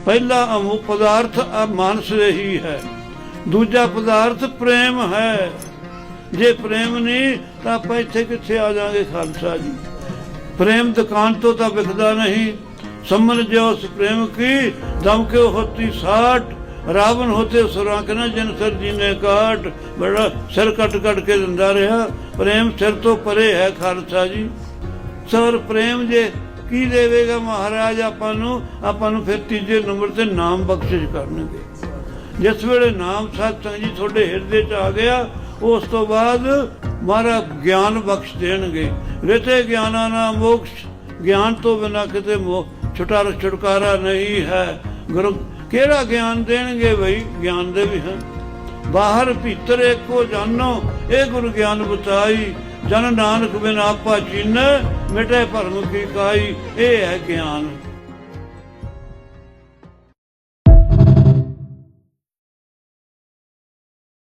ਪਹਿਲਾ ਅਮੁ ਪਦਾਰਥ ਮਾਨਸ ਹੀ ਹੈ, ਦੂਜਾ ਪਦਾਰਥ ਪ੍ਰੇਮ ਹੈ। ਜੇ ਪ੍ਰੇਮ ਨਹੀਂ ਤਾਂ ਆਪਾਂ ਇੱਥੇ ਕਿੱਥੇ ਆ ਜਾਵਾਂਗੇ ਖਾਲਸਾ ਜੀ। ਪ੍ਰੇਮ ਦੁਕਾਨ ਤੋਂ ਤਾਂ ਵਿਕਦਾ ਨਹੀਂ। ਸਮਨ ਜੋ प्रेम की दम के होती साठ, रावण होते सुरांकना जिन सर जी ने काट। बड़ा सिर कट कट के दिंदा रहा। प्रेम सिर तो परे है खालसा जी। सर प्रेम जे की देवेगा महाराज ਆਪਾਂ ਨੂੰ ਫਿਰ ਤੀਜੇ ਨੰਬਰ ਤੇ ਨਾਮ ਬਖਸ਼ਿਸ਼ ਕਰਨਗੇ। ਜਿਸ ਵੇਲੇ ਨਾਮ ਸਤਸੰਗ ਜੀ ਤੁਹਾਡੇ ਹਿਰਦੇ 'ਚ ਆ ਗਿਆ, ਉਸ ਤੋਂ ਬਾਅਦ ਮਹਾਰਾਜ ਗਿਆਨ ਬਖਸ਼ ਦੇਣਗੇ। ਰਿਤੇ ਗਿਆਨਾ ਨਾ ਮੋਕਸ਼, ਗਿਆਨ ਤੋਂ ਬਿਨਾਂ ਕਿਤੇ ਛੁਟਕਾਰਾ ਨਹੀਂ ਹੈ। ਗੁਰੂ ਕਿਹੜਾ ਗਿਆਨ ਦੇਣਗੇ ਬਈ? ਗਿਆਨ ਦੇ ਵੀ ਹਨ। ਬਾਹਰ ਭੀਤਰ ਏਕੋ ਜਾਨੋ, ਇਹ ਗੁਰੂ ਗਿਆਨ ਬਤਾਈ। ਜਨ ਨਾਨਕ ਬਿਨ ਆਪਾ ਚੀਨੈ, ਮਿਟੇ ਭਰਮ ਕੀ ਕਾਈ। ਇਹ ਹੈ ਗਿਆਨ।